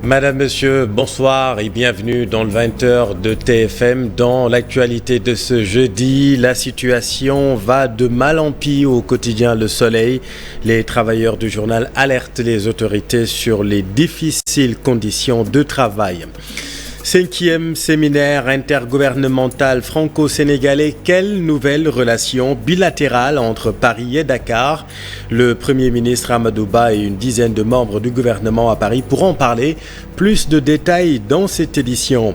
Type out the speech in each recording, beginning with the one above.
Madame, Monsieur, bonsoir et bienvenue dans le 20h de TFM. Dans l'actualité de ce jeudi, la situation va de mal en pis au quotidien Le Soleil. Les travailleurs du journal alertent les autorités sur les difficiles conditions de travail. 5e séminaire intergouvernemental franco-sénégalais. Quelle nouvelle relation bilatérale entre Paris et Dakar? Le Premier ministre Amadou Ba et une dizaine de membres du gouvernement à Paris pourront en parler. Plus de détails dans cette édition.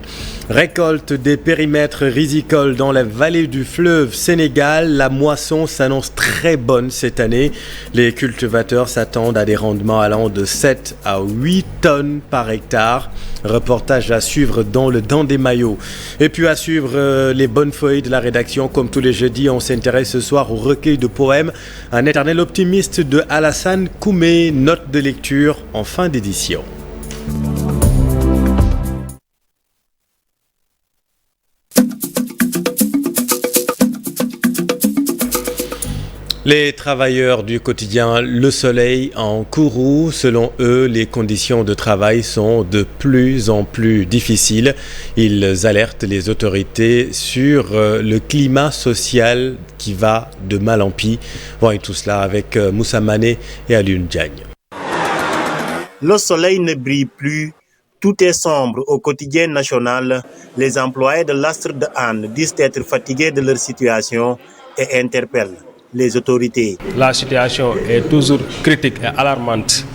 Récolte des périmètres rizicoles dans la vallée du fleuve Sénégal. La moisson s'annonce très bonne cette année. Les cultivateurs s'attendent à des rendements allant de 7 à 8 tonnes par hectare. Reportage à suivre dans le Dans des Maillots. Et puis à suivre les bonnes feuilles de la rédaction. Comme tous les jeudis, on s'intéresse ce soir au recueil de poèmes Un éternel optimiste de Alassane Koumé. Note de lecture en fin d'édition. Les travailleurs du quotidien Le Soleil en Kourou, selon eux, les conditions de travail sont de plus en plus difficiles. Ils alertent les autorités sur le climat social qui va de mal en pis. Voyons tout cela avec Moussa Mané et Alioune Diagne. Le soleil ne brille plus, tout est sombre au quotidien national. Les employés de l'Astre de Hann disent être fatigués de leur situation et interpellent les autorités. La situation est toujours critique et alarmante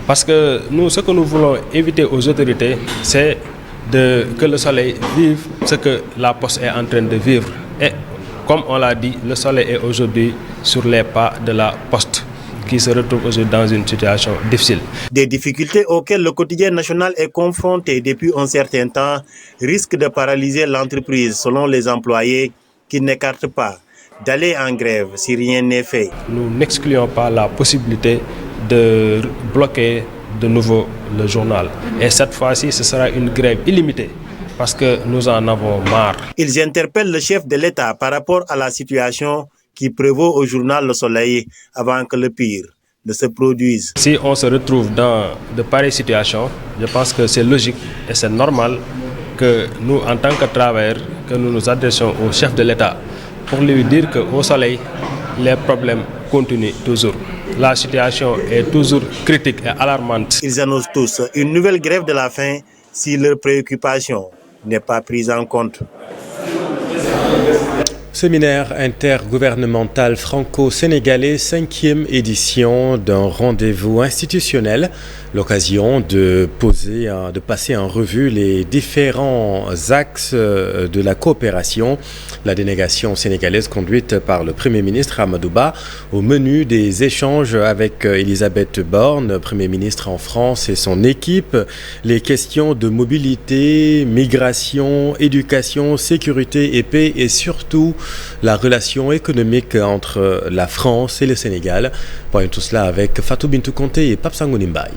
parce que nous, ce que nous voulons éviter aux autorités, c'est que le soleil vive ce que la Poste est en train de vivre. Et comme on l'a dit, le soleil est aujourd'hui sur les pas de la Poste qui se retrouve aujourd'hui dans une situation difficile. Des difficultés auxquelles le quotidien national est confronté depuis un certain temps risquent de paralyser l'entreprise selon les employés qui n'écartent pas d'aller en grève si rien n'est fait. Nous n'excluons pas la possibilité de bloquer de nouveau le journal. Et cette fois-ci, ce sera une grève illimitée parce que nous en avons marre. Ils interpellent le chef de l'État par rapport à la situation qui prévaut au journal Le Soleil avant que le pire ne se produise. Si on se retrouve dans de pareilles situations, je pense que c'est logique et c'est normal que nous, en tant que travailleurs, que nous nous adressions au chef de l'État pour lui dire qu'au soleil, les problèmes continuent toujours. La situation est toujours critique et alarmante. Ils annoncent tous une nouvelle grève de la faim si leur préoccupation n'est pas prise en compte. Séminaire intergouvernemental franco-sénégalais, 5e édition d'un rendez-vous institutionnel. L'occasion de passer en revue les différents axes de la coopération. La délégation sénégalaise conduite par le Premier ministre Amadou Ba au menu des échanges avec Elisabeth Borne, Premier ministre en France et son équipe. Les questions de mobilité, migration, éducation, sécurité et paix et surtout la relation économique entre la France et le Sénégal. Voyons tout cela avec Fatou Bintou Conté et Pape Sangouni Mbaye.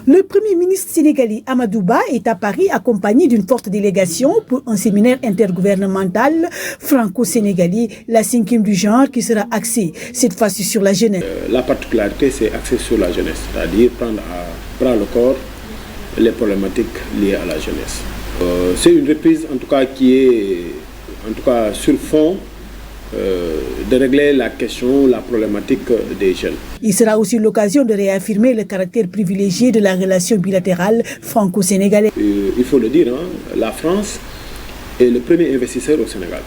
Le Premier ministre sénégalais Amadou Ba est à Paris accompagné d'une forte délégation pour un séminaire intergouvernemental franco-sénégalais, la 5e du genre qui sera axée cette fois-ci sur la jeunesse. La particularité, c'est axé sur la jeunesse, c'est-à-dire prendre à bras le corps les problématiques liées à la jeunesse. C'est une reprise en tout cas qui est sur fond de régler la question, la problématique des jeunes. Il sera aussi l'occasion de réaffirmer le caractère privilégié de la relation bilatérale franco-sénégalaise. Il faut le dire, la France est le premier investisseur au Sénégal.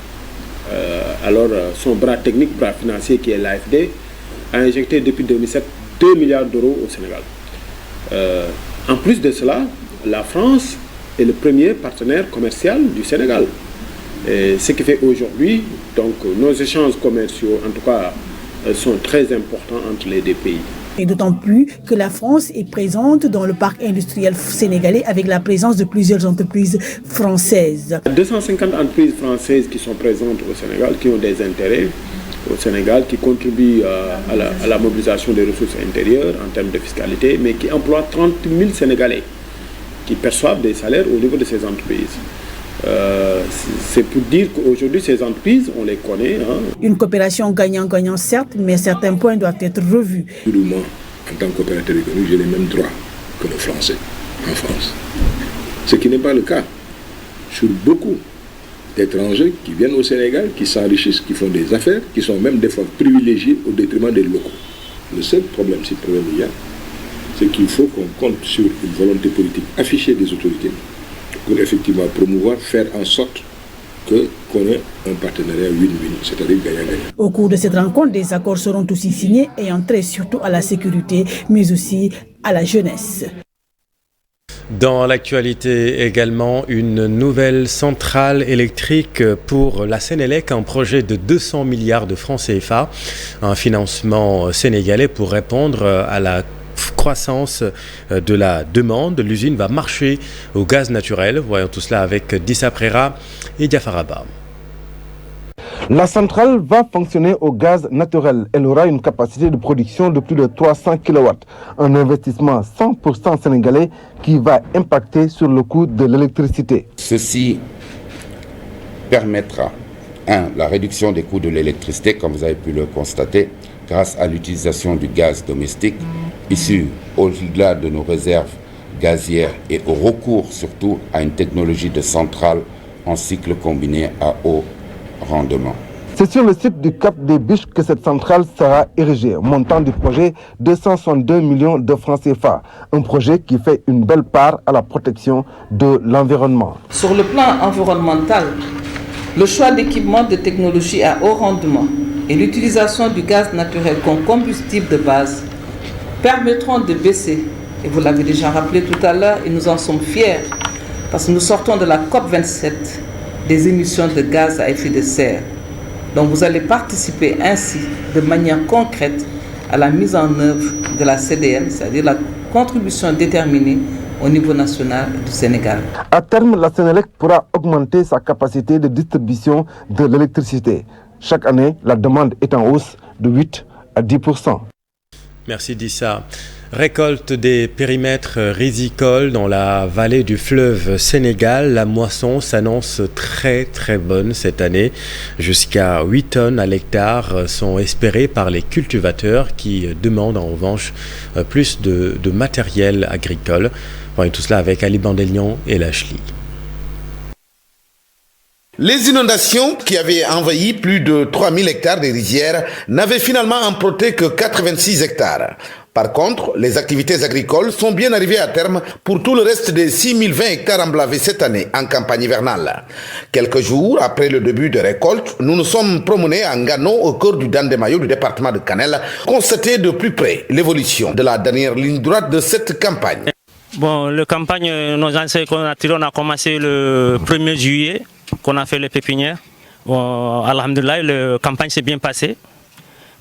Alors son bras technique, bras financier qui est l'AFD, a injecté depuis 2007 2 milliards d'euros au Sénégal. En plus de cela, la France est le premier partenaire commercial du Sénégal. Et ce qui fait aujourd'hui, donc nos échanges commerciaux, en tout cas, sont très importants entre les deux pays. Et d'autant plus que la France est présente dans le parc industriel sénégalais avec la présence de plusieurs entreprises françaises. 250 entreprises françaises qui sont présentes au Sénégal, qui ont des intérêts au Sénégal, qui contribuent à la mobilisation des ressources intérieures en termes de fiscalité, mais qui emploient 30 000 Sénégalais qui perçoivent des salaires au niveau de ces entreprises. C'est pour dire qu'aujourd'hui, ces entreprises, on les connaît. Une coopération gagnant-gagnant, certes, mais certains points doivent être revus. Moi, en tant qu'opérateur économique, j'ai les mêmes droits que le Français. en France. Ce qui n'est pas le cas sur beaucoup d'étrangers qui viennent au Sénégal, qui s'enrichissent, qui font des affaires, qui sont même des fois privilégiés au détriment des locaux. Le seul problème, si le problème il y a, c'est qu'il faut qu'on compte sur une volonté politique affichée des autorités pour effectivement promouvoir, faire en sorte qu'on ait un partenariat win-win, c'est-à-dire gagnant-gagnant. Au cours de cette rencontre, des accords seront aussi signés ayant trait surtout à la sécurité, mais aussi à la jeunesse. Dans l'actualité également, une nouvelle centrale électrique pour la Sénélec, un projet de 200 milliards de francs CFA, un financement sénégalais pour répondre à la croissance de la demande. L'usine va marcher au gaz naturel. Voyons tout cela avec Dissa Prera et Diafaraba. La centrale va fonctionner au gaz naturel. Elle aura une capacité de production de plus de 300 kW. Un investissement 100% sénégalais qui va impacter sur le coût de l'électricité. Ceci permettra, la réduction des coûts de l'électricité, comme vous avez pu le constater, grâce à l'utilisation du gaz domestique, issu au-delà de nos réserves gazières et au recours surtout à une technologie de centrale en cycle combiné à haut rendement. C'est sur le site du Cap des Biches que cette centrale sera érigée. Montant du projet 262 millions de francs CFA. Un projet qui fait une belle part à la protection de l'environnement. Sur le plan environnemental, le choix d'équipements de technologie à haut rendement et l'utilisation du gaz naturel comme combustible de base permettront de baisser, et vous l'avez déjà rappelé tout à l'heure, et nous en sommes fiers, parce que nous sortons de la COP27 des émissions de gaz à effet de serre. Donc vous allez participer ainsi de manière concrète à la mise en œuvre de la CDM, c'est-à-dire la contribution déterminée au niveau national du Sénégal. À terme, la Sénélec pourra augmenter sa capacité de distribution de l'électricité. Chaque année, la demande est en hausse de 8 à 10%. Merci Dissa. Récolte des périmètres rizicoles dans la vallée du fleuve Sénégal. La moisson s'annonce très très bonne cette année. Jusqu'à 8 tonnes à l'hectare sont espérées par les cultivateurs qui demandent en revanche plus de matériel agricole. Voyons tout cela avec Ali Bandelion et Lachli. Les inondations qui avaient envahi plus de 3000 hectares de rizières n'avaient finalement emprunté que 86 hectares. Par contre, les activités agricoles sont bien arrivées à terme pour tout le reste des 6020 hectares emblavés cette année en campagne hivernale. Quelques jours après le début de récolte, nous nous sommes promenés à Ngano au cœur du Dandemayo du département de Kanel, constater de plus près l'évolution de la dernière ligne droite de cette campagne. Bon, la campagne, nos anciens qu'on a tiré, on a commencé le 1er juillet, qu'on a fait les pépinières. Bon, alhamdoulilah, la campagne s'est bien passée.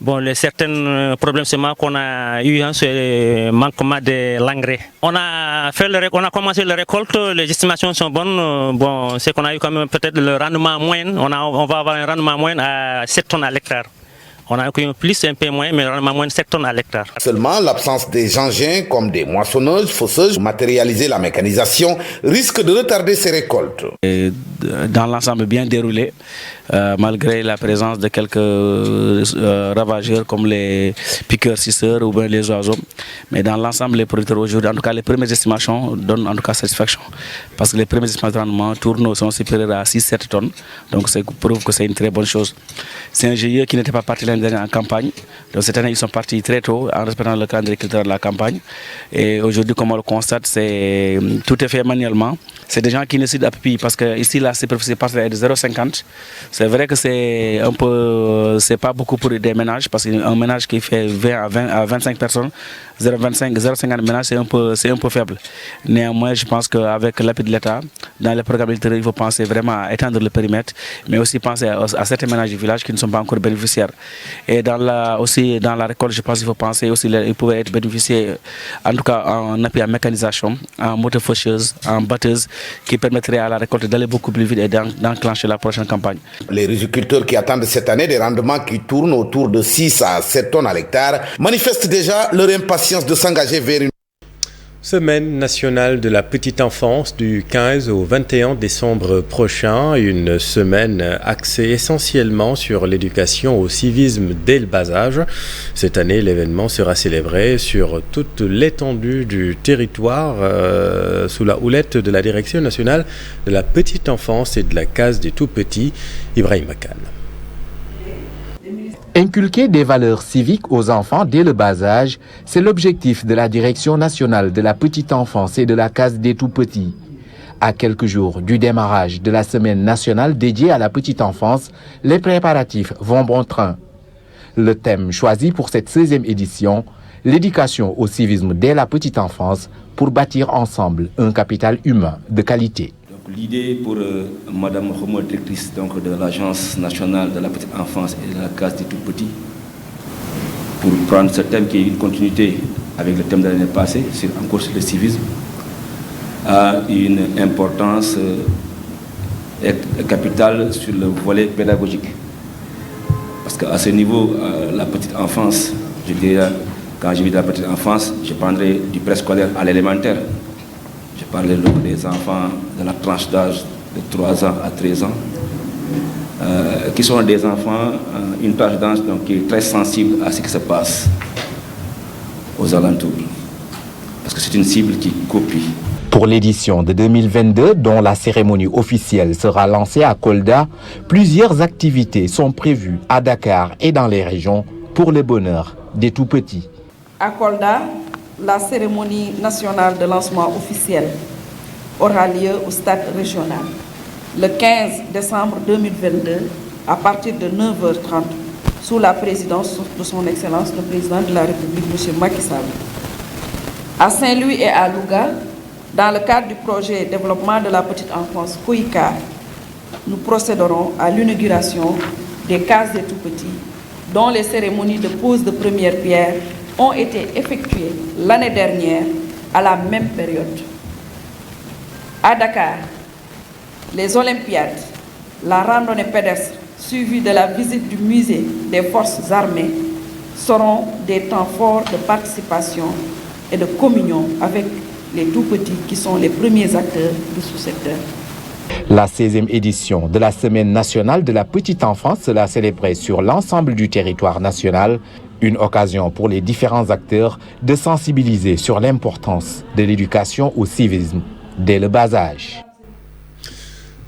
Bon, les certains problèmes qu'on a eu, c'est le manquement de l'engrais. On a commencé la récolte, les estimations sont bonnes. Bon, c'est qu'on a eu quand même peut-être le rendement moyen. On va avoir un rendement moyen à 7 tonnes à l'hectare. On a eu plus, un peu moins, mais vraiment moins de 7 tonnes à l'hectare. Seulement, l'absence des engins comme des moissonneuses, fausseuses, matérialiser la mécanisation, risque de retarder ces récoltes. Et dans l'ensemble bien déroulé, malgré la présence de quelques ravageurs comme les piqueurs-cisseurs ou bien les oiseaux. Mais dans l'ensemble, les producteurs aujourd'hui, en tout cas les premières estimations donnent en tout cas satisfaction. Parce que les premières estimations de rendement tournent sont supérieures à 6-7 tonnes. Donc ça prouve que c'est une très bonne chose. C'est un GIE qui n'était pas parti l'année dernière en campagne. Donc cette année, ils sont partis très tôt en respectant le calendrier culturel de la campagne. Et aujourd'hui, comme on le constate, tout est fait manuellement. C'est des gens qui nécessitent appui parce que ici, la superficie parcelle est de 0,50. C'est vrai que c'est pas beaucoup pour des ménages parce qu'un ménage qui fait 20 à 25 personnes, 0,50 ménages, c'est un peu faible. Néanmoins, je pense qu'avec l'appui de l'État, dans les programmes militaires, il faut penser vraiment à étendre le périmètre, mais aussi penser à certains ménages du village qui ne sont pas encore bénéficiaires. Et aussi dans la récolte, je pense qu'il faut penser aussi qu'ils pouvaient être bénéficiés, en tout cas en appui à mécanisation, en moto faucheuse, en batteuse, qui permettrait à la récolte d'aller beaucoup plus vite et d'enclencher la prochaine campagne. Les riziculteurs qui attendent cette année des rendements qui tournent autour de 6 à 7 tonnes à l'hectare manifestent déjà leur impatience de s'engager vers une... Semaine nationale de la petite enfance du 15 au 21 décembre prochain, une semaine axée essentiellement sur l'éducation au civisme dès le bas âge. Cette année, l'événement sera célébré sur toute l'étendue du territoire sous la houlette de la Direction nationale de la petite enfance et de la case des tout-petits, Ibrahim Khan. Inculquer des valeurs civiques aux enfants dès le bas âge, c'est l'objectif de la Direction nationale de la petite enfance et de la case des tout-petits. À quelques jours du démarrage de la semaine nationale dédiée à la petite enfance, les préparatifs vont bon train. Le thème choisi pour cette 16e édition, l'éducation au civisme dès la petite enfance pour bâtir ensemble un capital humain de qualité. L'idée pour Madame Romo, directrice de l'Agence nationale de la petite enfance et de la case des tout-petits, pour prendre ce thème qui est une continuité avec le thème de l'année passée, encore sur le civisme, a une importance capitale sur le volet pédagogique. Parce qu'à ce niveau, la petite enfance, je dirais, quand je dis de la petite enfance, je prendrai du préscolaire à l'élémentaire. Je parlais des enfants de la tranche d'âge de 3 ans à 13 ans, qui sont des enfants, une tranche d'âge qui est très sensible à ce qui se passe aux alentours. Parce que c'est une cible qui copie. Pour l'édition de 2022, dont la cérémonie officielle sera lancée à Kolda, plusieurs activités sont prévues à Dakar et dans les régions pour le bonheur des tout-petits. À Kolda, la cérémonie nationale de lancement officiel aura lieu au stade régional le 15 décembre 2022 à partir de 9h30 sous la présidence de son Excellence le Président de la République, M. Macky Sall. À Saint-Louis et à Louga, dans le cadre du projet développement de la petite enfance COICA, nous procéderons à l'inauguration des cases des tout-petits dont les cérémonies de pose de première pierre ont été effectuées l'année dernière à la même période. À Dakar, les Olympiades, la randonnée pédestre suivie de la visite du musée des forces armées seront des temps forts de participation et de communion avec les tout-petits qui sont les premiers acteurs du sous-secteur. La 16e édition de la Semaine nationale de la petite enfance sera célébrée sur l'ensemble du territoire national. Une occasion pour les différents acteurs de sensibiliser sur l'importance de l'éducation au civisme dès le bas âge.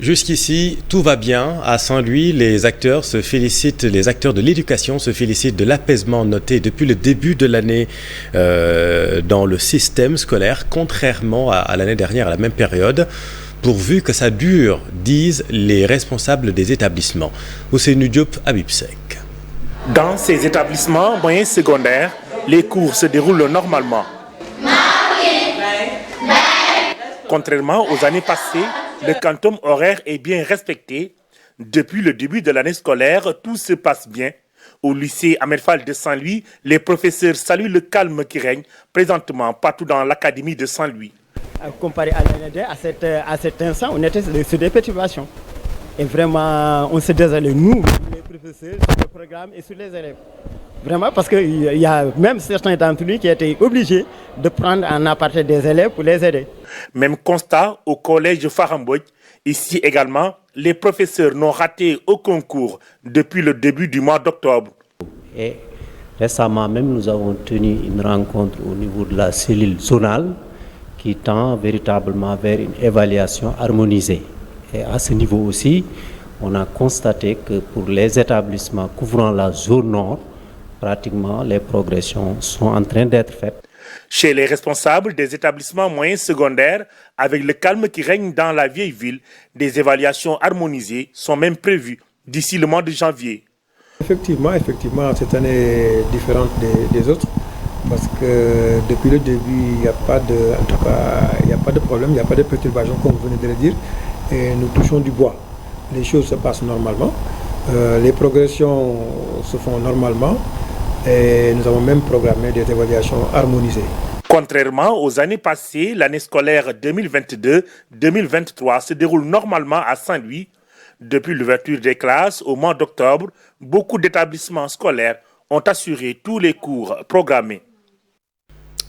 Jusqu'ici, tout va bien. À Saint-Louis, les acteurs de l'éducation se félicitent de l'apaisement noté depuis le début de l'année dans le système scolaire, contrairement à l'année dernière à la même période, pourvu que ça dure, disent les responsables des établissements. Ousseynou Diop, Abibsek. Dans ces établissements moyens secondaires, les cours se déroulent normalement. Contrairement aux années passées, le quantum horaire est bien respecté. Depuis le début de l'année scolaire, tout se passe bien. Au lycée Ahmed Fall de Saint-Louis, les professeurs saluent le calme qui règne présentement partout dans l'académie de Saint-Louis. Comparé à l'année dernière, à cet instant, on était sur des perturbations. Et vraiment, on se désolait, nous, les professeurs, sur le programme et sur les élèves. Vraiment, parce qu'il y a même certains d'entre nous qui étaient obligés de prendre en aparté des élèves pour les aider. Même constat au collège Faramboy. Ici également, les professeurs n'ont raté aucun cours depuis le début du mois d'octobre. Et récemment même, nous avons tenu une rencontre au niveau de la cellule zonale qui tend véritablement vers une évaluation harmonisée. Et à ce niveau aussi, on a constaté que pour les établissements couvrant la zone nord, pratiquement les progressions sont en train d'être faites. Chez les responsables des établissements moyens secondaires, avec le calme qui règne dans la vieille ville, des évaluations harmonisées sont même prévues d'ici le mois de janvier. Effectivement, cette année est différente des autres parce que depuis le début, il n'y a pas de problème, il n'y a pas de perturbation comme vous venez de le dire. Et nous touchons du bois. Les choses se passent normalement, les progressions se font normalement et nous avons même programmé des évaluations harmonisées. Contrairement aux années passées, l'année scolaire 2022-2023 se déroule normalement à Saint-Louis. Depuis l'ouverture des classes au mois d'octobre, beaucoup d'établissements scolaires ont assuré tous les cours programmés.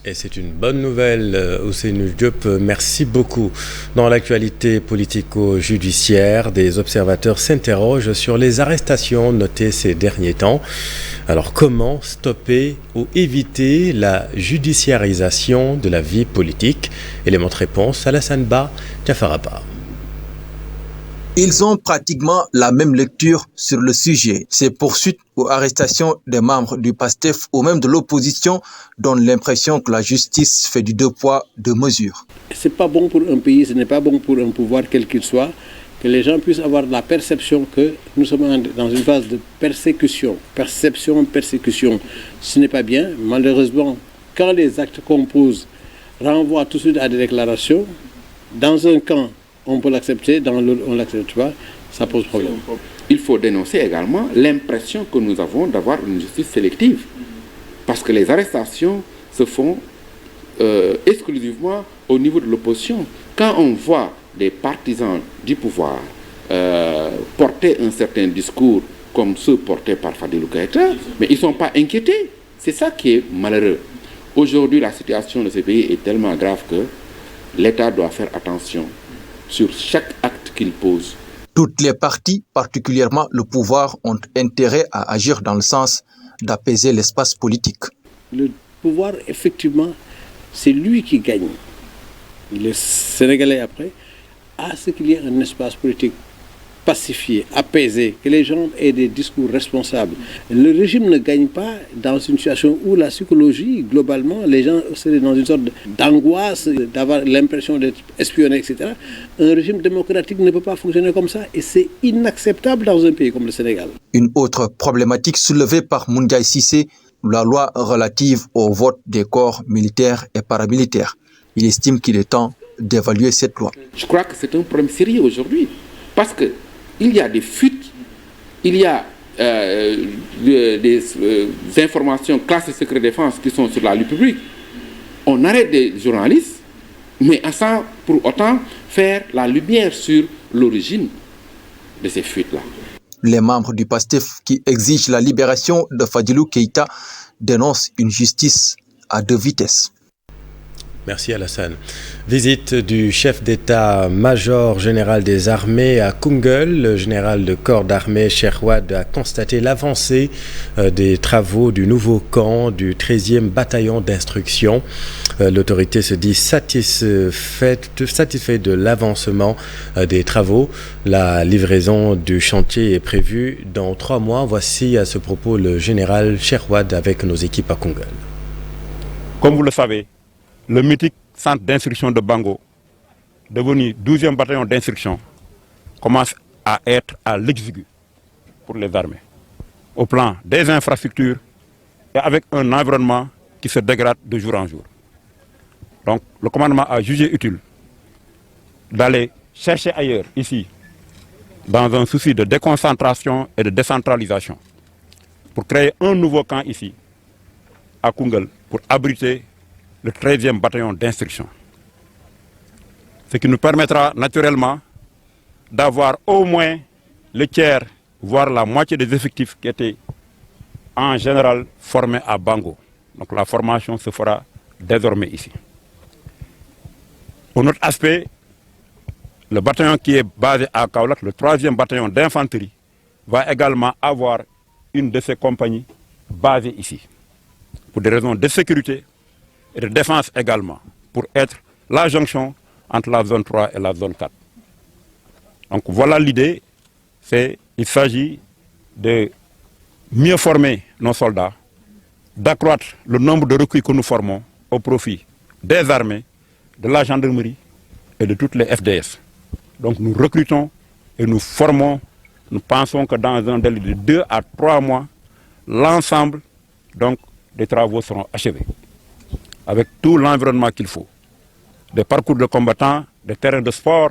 Et c'est une bonne nouvelle, Ousseynou Diop, merci beaucoup. Dans l'actualité politico-judiciaire, des observateurs s'interrogent sur les arrestations notées ces derniers temps. Alors comment stopper ou éviter la judiciarisation de la vie politique? Élément de réponse, Alassane Ba, Jafaraba. Ils ont pratiquement la même lecture sur le sujet. Ces poursuites ou arrestations des membres du PASTEF ou même de l'opposition donnent l'impression que la justice fait du deux poids, deux mesures. Ce n'est pas bon pour un pays, ce n'est pas bon pour un pouvoir quel qu'il soit, que les gens puissent avoir la perception que nous sommes dans une phase de persécution. Persécution, ce n'est pas bien. Malheureusement, quand les actes qu'on pose renvoient tout de suite à des déclarations, dans un camp, on peut l'accepter, dans l'autre, on ne l'accepte pas, ça pose problème. Il faut dénoncer également l'impression que nous avons d'avoir une justice sélective. Parce que les arrestations se font exclusivement au niveau de l'opposition. Quand on voit des partisans du pouvoir porter un certain discours comme ceux portés par Fadilou Keïta, mais ils ne sont pas inquiétés. C'est ça qui est malheureux. Aujourd'hui, la situation de ce pays est tellement grave que l'État doit faire attention sur chaque acte qu'il pose. Toutes les parties, particulièrement le pouvoir, ont intérêt à agir dans le sens d'apaiser l'espace politique. Le pouvoir, effectivement, c'est lui qui gagne. Les Sénégalais, après, à ce qu'il y ait un espace politique pacifié, apaisé, que les gens aient des discours responsables. Le régime ne gagne pas dans une situation où la psychologie, globalement, les gens seraient dans une sorte d'angoisse, d'avoir l'impression d'être espionnés, etc. Un régime démocratique ne peut pas fonctionner comme ça et c'est inacceptable dans un pays comme le Sénégal. Une autre problématique soulevée par Moundiaye Cissé, la loi relative au vote des corps militaires et paramilitaires. Il estime qu'il est temps d'évaluer cette loi. Je crois que c'est un problème sérieux aujourd'hui parce que il y a des fuites, il y a des informations classées secret défense qui sont sur la lutte publique. On arrête des journalistes, mais sans pour autant faire la lumière sur l'origine de ces fuites-là. Les membres du PASTEF qui exigent la libération de Fadilou Keïta dénoncent une justice à deux vitesses. Merci Alassane. Visite du chef d'état-major général des armées à Koungheul. Le général de corps d'armée Cheikh Wade a constaté l'avancée des travaux du nouveau camp du 13e bataillon d'instruction. L'autorité se dit satisfaite de l'avancement des travaux. La livraison du chantier est prévue dans 3 mois. Voici à ce propos le général Cheikh Wade avec nos équipes à Koungheul. Comme vous le savez, le mythique centre d'instruction de Bango, devenu 12e bataillon d'instruction, commence à être à l'exigu pour les armées, au plan des infrastructures et avec un environnement qui se dégrade de jour en jour. Donc le commandement a jugé utile d'aller chercher ailleurs, ici, dans un souci de déconcentration et de décentralisation, pour créer un nouveau camp ici, à Koungheul, pour abriter le 13e bataillon d'instruction. Ce qui nous permettra naturellement d'avoir au moins le tiers, voire la moitié des effectifs qui étaient en général formés à Bango. Donc la formation se fera désormais ici. Pour notre aspect, le bataillon qui est basé à Kaolack, le 3e bataillon d'infanterie, va également avoir une de ses compagnies basée ici, pour des raisons de sécurité et de défense également, pour être la jonction entre la zone 3 et la zone 4. Donc voilà l'idée, il s'agit de mieux former nos soldats, d'accroître le nombre de recrues que nous formons au profit des armées, de la gendarmerie et de toutes les FDS. Donc nous recrutons et nous formons, nous pensons que dans un délai de 2 à 3 mois, l'ensemble des travaux seront achevés, avec tout l'environnement qu'il faut. Des parcours de combattants, des terrains de sport,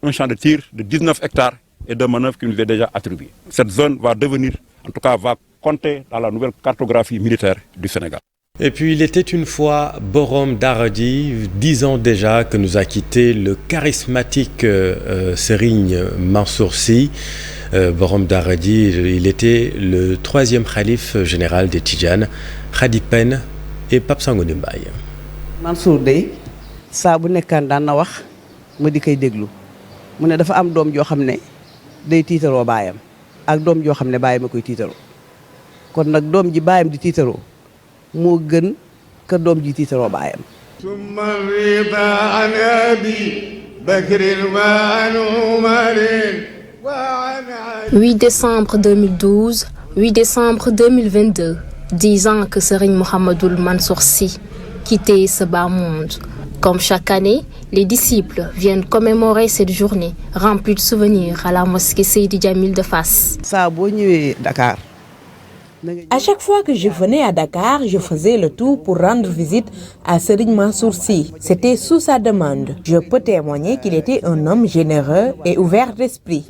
un champ de tir de 19 hectares et de manœuvres qui nous est déjà attribué. Cette zone va devenir, en tout cas va compter dans la nouvelle cartographie militaire du Sénégal. Et puis il était une fois Borom Daradi, 10 ans déjà que nous a quitté le charismatique Serigne Mansour Sy. Borom Daradi, il était le 3e khalife général des Tidjanes, Khady Pène et Pape Sangoné Mbaye. Mansour dey saa bu nekkaan daan na wax ma di koy déglu mu ne dafa am doom joo xam ne day tiitaroo baayam ak doom joo xam ne baayam a koy tiitaroo kon nag doom ji baayam di tiitaroo moo gën ka doom ji tiitaroo baayam. 8 décembre 2012, 8 décembre 2022, 10 ans que Serigne Mohamedoul Mansour Sy quittait ce bas monde. Comme chaque année, les disciples viennent commémorer cette journée remplie de souvenirs à la mosquée Seydi Djamil de Fass. Saa boo ñëwee Dakar. À chaque fois que je venais à Dakar, je faisais le tout pour rendre visite à Serigne Mansour Sy. C'était sous sa demande. Je peux témoigner qu'il était un homme généreux et ouvert d'esprit.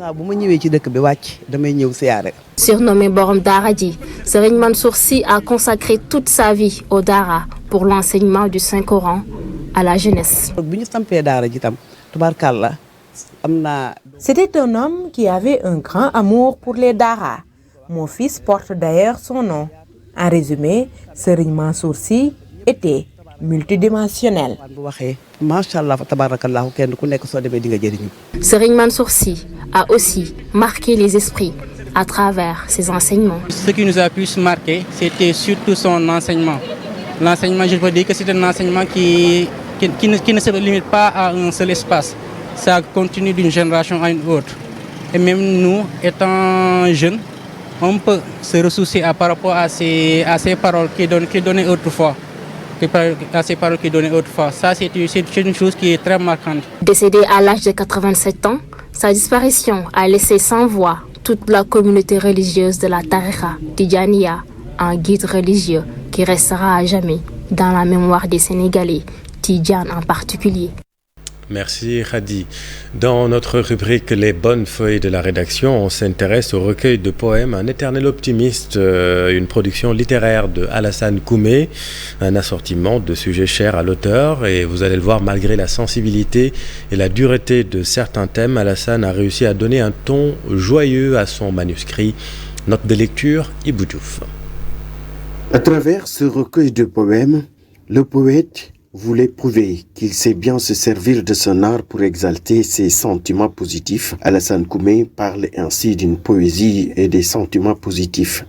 Surnommé Borom Dara Ji, Serigne Mansour Sy a consacré toute sa vie au Dara pour l'enseignement du Saint-Coran à la jeunesse. C'était un homme qui avait un grand amour pour les Dara. Mon fils porte d'ailleurs son nom. En résumé, Serigne Mansour Sy était multidimensionnel. Serigne Mansour Sy a aussi marqué les esprits à travers ses enseignements. Ce qui nous a plus marqué, c'était surtout son enseignement. L'enseignement, je peux dire que c'est un enseignement qui ne se limite pas à un seul espace. Ça continue d'une génération à une autre. Et même nous, étant jeunes, on peut se ressoucier par rapport à ces paroles qui donnaient autrefois. Ça, c'est une chose qui est très marquante. Décédé à l'âge de 87 ans, sa disparition a laissé sans voix toute la communauté religieuse de la Tariqa Tidjaniya, un guide religieux qui restera à jamais dans la mémoire des Sénégalais, Tidjane en particulier. Merci Khadi. Dans notre rubrique Les bonnes feuilles de la rédaction, on s'intéresse au recueil de poèmes Un éternel optimiste, une production littéraire de Alassane Koumé, un assortiment de sujets chers à l'auteur. Et vous allez le voir, malgré la sensibilité et la dureté de certains thèmes, Alassane a réussi à donner un ton joyeux à son manuscrit. Note de lecture, Ibou Diouf. À travers ce recueil de poèmes, le poète voulait prouver qu'il sait bien se servir de son art pour exalter ses sentiments positifs. Alassane Koumé parle ainsi d'une poésie et des sentiments positifs.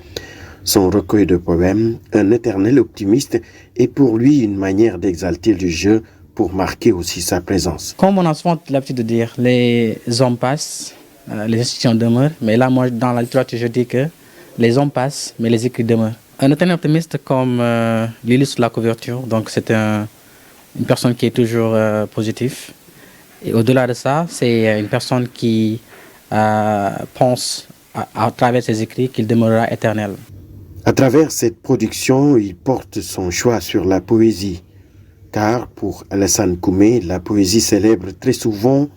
Son recueil de poèmes, Un éternel optimiste, est pour lui une manière d'exalter le jeu pour marquer aussi sa présence. Comme on a souvent l'habitude de dire, les hommes passent, les institutions demeurent, mais là, moi, dans la littérature, je dis que les hommes passent, mais les écrits demeurent. Un éternel optimiste, comme l'illustre la couverture, donc c'est une personne qui est toujours positive. Et au-delà de ça, c'est une personne qui pense à travers ses écrits qu'il demeurera éternel. À travers cette production, il porte son choix sur la poésie. Car pour Alassane Koumé, la poésie célèbre très souvent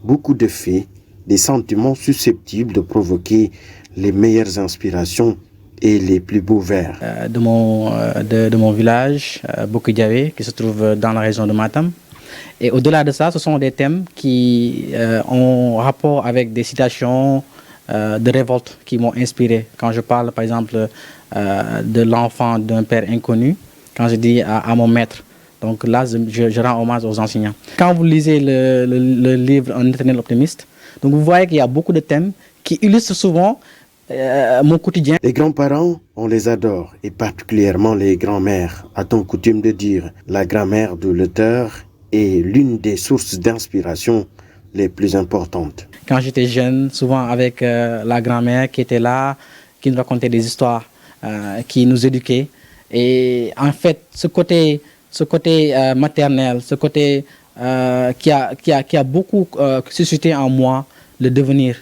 beaucoup de faits, des sentiments susceptibles de provoquer les meilleures inspirations et les plus beaux vers. De mon village, Bokidiawe, qui se trouve dans la région de Matam. Et au-delà de ça, ce sont des thèmes qui ont rapport avec des citations de révolte qui m'ont inspiré. Quand je parle, par exemple, de l'enfant d'un père inconnu, quand je dis à mon maître. Donc là, je rends hommage aux enseignants. Quand vous lisez le livre Un éternel optimiste, donc vous voyez qu'il y a beaucoup de thèmes qui illustrent souvent mon quotidien. Les grands-parents, on les adore, et particulièrement les grands-mères. A-t-on coutume de dire, la grand-mère de l'auteur est l'une des sources d'inspiration les plus importantes. Quand j'étais jeune, souvent avec la grand-mère qui était là, qui nous racontait des histoires, qui nous éduquait. Et en fait, ce côté maternel, ce côté qui a beaucoup suscité en moi de devenir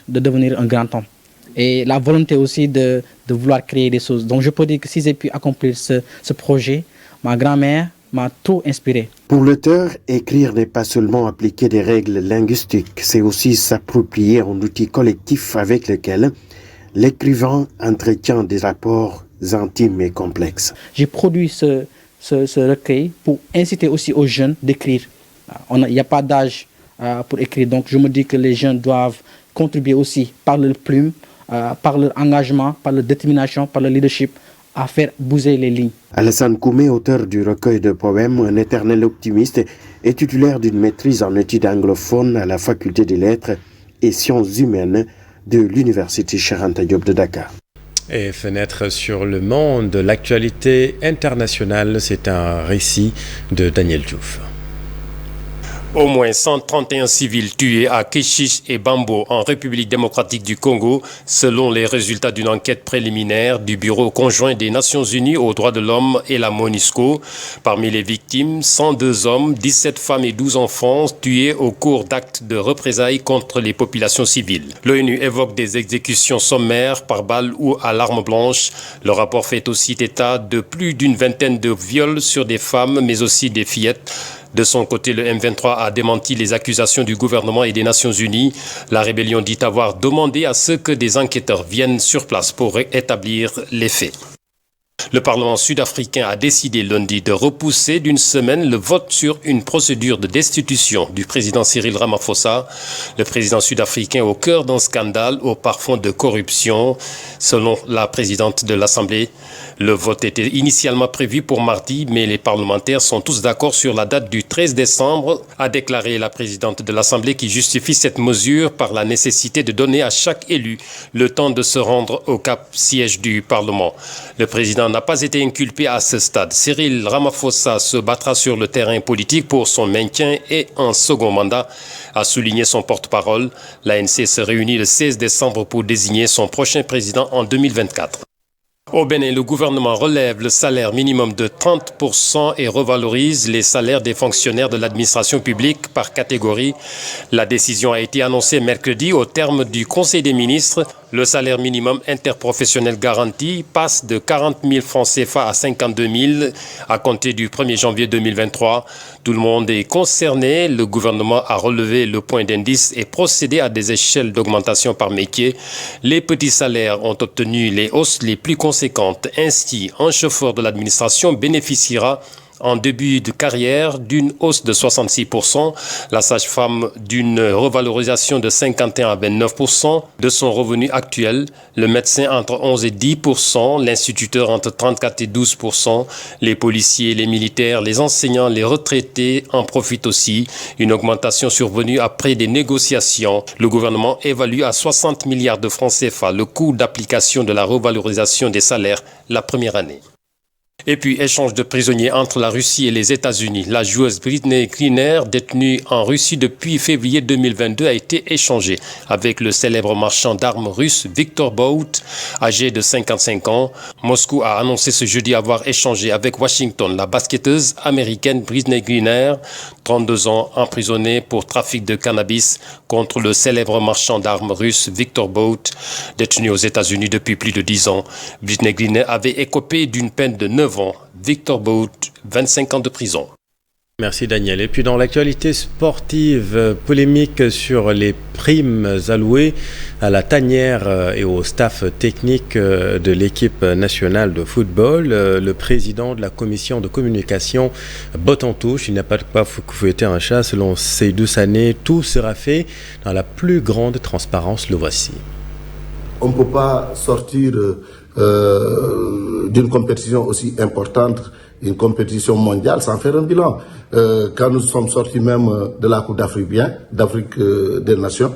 un grand homme. Et la volonté aussi de vouloir créer des choses. Donc je peux dire que si j'ai pu accomplir ce projet, ma grand-mère m'a trop inspiré. Pour l'auteur, écrire n'est pas seulement appliquer des règles linguistiques, c'est aussi s'approprier un outil collectif avec lequel l'écrivain entretient des rapports intimes et complexes. J'ai produit ce recueil pour inciter aussi aux jeunes d'écrire. Il n'y a pas d'âge pour écrire, donc je me dis que les jeunes doivent contribuer aussi par leur plume, par leur engagement, par leur détermination, par leur leadership à faire bouger les lignes. Alassane Koumé, auteur du recueil de poèmes, un éternel optimiste, est titulaire d'une maîtrise en études anglophones à la faculté des lettres et sciences humaines de l'université Cheikh Anta Diop de Dakar. Et fenêtre sur le monde, l'actualité internationale, c'est un récit de Daniel Diouf. Au moins 131 civils tués à Keshish et Bambo en République démocratique du Congo, selon les résultats d'une enquête préliminaire du Bureau conjoint des Nations Unies aux droits de l'homme et la MONUSCO. Parmi les victimes, 102 hommes, 17 femmes et 12 enfants tués au cours d'actes de représailles contre les populations civiles. L'ONU évoque des exécutions sommaires par balle ou à l'arme blanche. Le rapport fait aussi état de plus d'une vingtaine de viols sur des femmes, mais aussi des fillettes. De son côté, le M23 a démenti les accusations du gouvernement et des Nations Unies. La rébellion dit avoir demandé à ce que des enquêteurs viennent sur place pour établir les faits. Le Parlement sud-africain a décidé lundi de repousser d'une semaine le vote sur une procédure de destitution du président Cyril Ramaphosa. Le président sud-africain au cœur d'un scandale au parfum de corruption, selon la présidente de l'Assemblée. Le vote était initialement prévu pour mardi, mais les parlementaires sont tous d'accord sur la date du 13 décembre, a déclaré la présidente de l'Assemblée qui justifie cette mesure par la nécessité de donner à chaque élu le temps de se rendre au siège du Parlement. Le président n'a pas été inculpé à ce stade. Cyril Ramaphosa se battra sur le terrain politique pour son maintien et un second mandat, a souligné son porte-parole. L'ANC se réunit le 16 décembre pour désigner son prochain président en 2024. Au Bénin, le gouvernement relève le salaire minimum de 30% et revalorise les salaires des fonctionnaires de l'administration publique par catégorie. La décision a été annoncée mercredi au terme du Conseil des ministres. Le salaire minimum interprofessionnel garanti passe de 40 000 francs CFA à 52 000 à compter du 1er janvier 2023. Tout le monde est concerné. Le gouvernement a relevé le point d'indice et procédé à des échelles d'augmentation par métier. Les petits salaires ont obtenu les hausses les plus conséquentes. Ainsi, un chauffeur de l'administration bénéficiera en début de carrière d'une hausse de 66%, la sage-femme d'une revalorisation de 51 à 29% de son revenu actuel, le médecin entre 11 et 10%, l'instituteur entre 34 et 12%, les policiers, les militaires, les enseignants, les retraités en profitent aussi. Une augmentation survenue après des négociations. Le gouvernement évalue à 60 milliards de francs CFA le coût d'application de la revalorisation des salaires la première année. Et puis, échange de prisonniers entre la Russie et les États-Unis. La joueuse Britney Griner, détenue en Russie depuis février 2022, a été échangée avec le célèbre marchand d'armes russe Viktor Bout, âgé de 55 ans. Moscou a annoncé ce jeudi avoir échangé avec Washington la basketteuse américaine Britney Griner, 32 ans, emprisonnée pour trafic de cannabis, contre le célèbre marchand d'armes russe Viktor Bout, détenu aux États-Unis depuis plus de 10 ans. Britney Griner avait écopé d'une peine de 9 ans. Victor Bout, 25 ans de prison. Merci Daniel. Et puis dans l'actualité sportive, polémique sur les primes allouées à la tanière et au staff technique de l'équipe nationale de football. Le président de la commission de communication botte en touche. Il n'a pas de quoi fouetter un chat. Selon Seydou Sané, tout sera fait dans la plus grande transparence. Le voici. On ne peut pas sortir d'une compétition aussi importante, une compétition mondiale, sans faire un bilan. Quand nous sommes sortis même de la Coupe d'Afrique des Nations,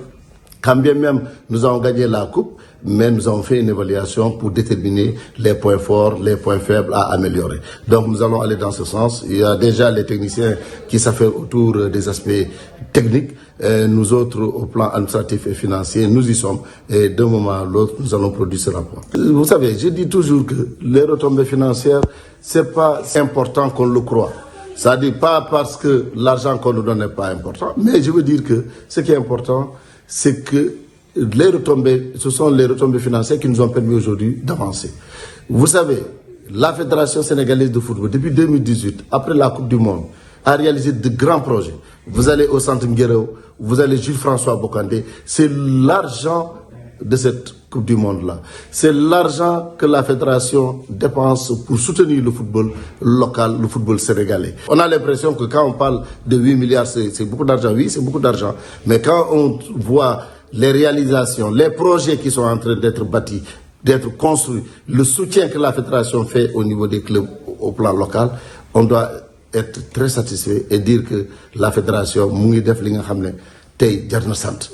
quand bien même nous avons gagné la Coupe, mais nous avons fait une évaluation pour déterminer les points forts, les points faibles à améliorer. Donc nous allons aller dans ce sens. Il y a déjà les techniciens qui s'affairent autour des aspects techniques. Nous autres, au plan administratif et financier, nous y sommes. Et d'un moment à l'autre, nous allons produire ce rapport. Vous savez, je dis toujours que les retombées financières, c'est pas important qu'on le croit. Ça dit pas parce que l'argent qu'on nous donne n'est pas important, mais je veux dire que ce qui est important, c'est que les retombées, ce sont les retombées financières qui nous ont permis aujourd'hui d'avancer. Vous savez, la Fédération sénégalaise de football, depuis 2018, après la Coupe du Monde, a réalisé de grands projets. Vous allez au Centre Nguéréo, vous allez Jules-François Bocandé, c'est l'argent de cette Coupe du Monde-là. C'est l'argent que la Fédération dépense pour soutenir le football local, le football sénégalais. On a l'impression que quand on parle de 8 milliards, c'est beaucoup d'argent. Oui, c'est beaucoup d'argent. Mais quand on voit les réalisations, les projets qui sont en train d'être bâtis d'être construit. Le soutien que la fédération fait au niveau des clubs au plan local, on doit être très satisfait et dire que la fédération mu ngi def li nga xam ne tey jar na sant.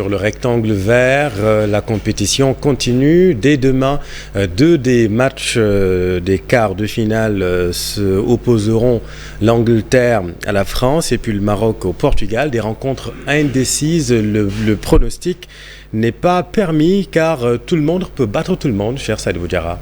Sur le rectangle vert, la compétition continue. Dès demain, 2 des matchs des quarts de finale se opposeront, l'Angleterre à la France et puis le Maroc au Portugal. Des rencontres indécises. Le pronostic n'est pas permis car tout le monde peut battre tout le monde, cher Sadibou Diarra.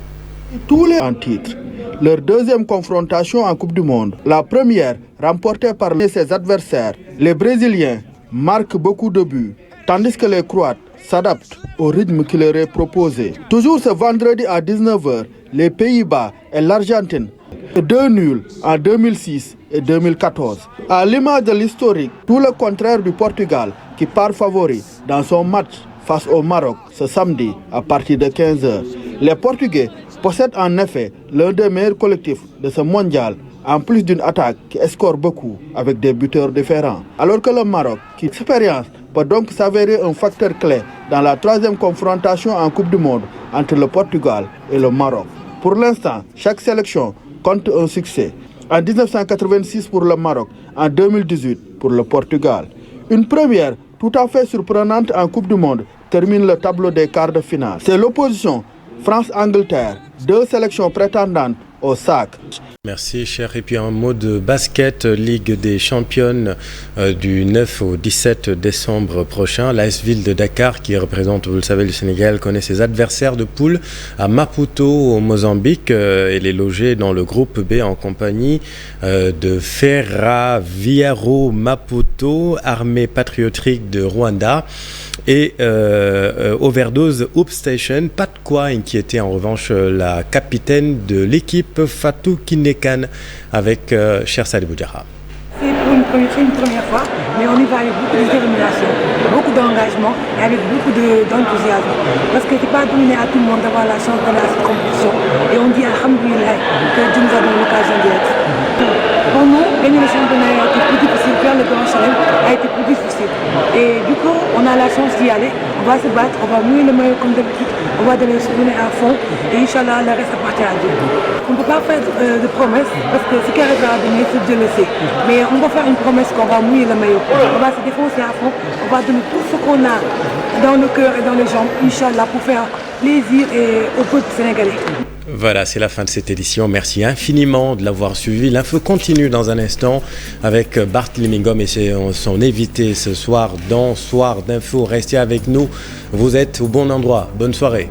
Tous les en titre. Leur deuxième confrontation en Coupe du Monde. La première, remportée par ses adversaires. Les Brésiliens marquent beaucoup de buts, tandis que les Croates s'adaptent au rythme qui leur est proposé. Toujours ce vendredi à 19h, les Pays-Bas et l'Argentine. 2 nuls en 2006 et 2014. À l'image de l'historique, tout le contraire du Portugal qui part favori dans son match face au Maroc ce samedi à partir de 15h. Les Portugais possèdent en effet l'un des meilleurs collectifs de ce mondial, en plus d'une attaque qui score beaucoup avec des buteurs différents. Alors que le Maroc, qui expérience, peut donc s'avérer un facteur clé dans la troisième confrontation en Coupe du Monde entre le Portugal et le Maroc. Pour l'instant, chaque sélection compte un succès. En 1986 pour le Maroc, en 2018 pour le Portugal. Une première tout à fait surprenante en Coupe du Monde termine le tableau des quarts de finale. C'est l'opposition France-Angleterre, 2 sélections prétendantes au SAC. Merci cher. Et puis un mot de basket, Ligue des championnes du 9 au 17 décembre prochain. L'AS Ville de Dakar, qui représente, vous le savez, le Sénégal, connaît ses adversaires de poule à Maputo au Mozambique. Elle est logée dans le groupe B en compagnie de Ferroviario Maputo, Armée patriotique de Rwanda et Overdose Hoop Station. Pas de quoi inquiéter en revanche la capitaine de l'équipe, Fatou Kinekan, avec cher Sadibou Diarra. C'est une première fois, mais on y va avec beaucoup de détermination, beaucoup d'engagement et avec beaucoup d'enthousiasme. Parce que ce n'est pas donné à tout le monde d'avoir la chance d'aller à cette compétition. Et on dit alhamdoulilah que Dieu nous a donné l'occasion d'y être. Pour nous, gagner le championnat a été plus difficile, faire le grand chelem a été plus difficile. Et du coup, on a la chance d'y aller, on va se battre, on va mouiller le maillot comme d'habitude, on va donner à fond et Inch'Allah, le reste appartient à Dieu. On ne peut pas faire de promesses parce que ce qui arrivera à venir, c'est Dieu le sait. Mais on va faire une promesse qu'on va mouiller le maillot. On va se défoncer à fond, on va donner tout ce qu'on a dans le cœur et dans les jambes, Inch'Allah, pour faire plaisir au peuple sénégalais. Voilà, c'est la fin de cette édition. Merci infiniment de l'avoir suivi. L'info continue dans un instant avec Barthélémy Ngom et son invité ce soir dans Soir d'info. Restez avec nous, vous êtes au bon endroit. Bonne soirée.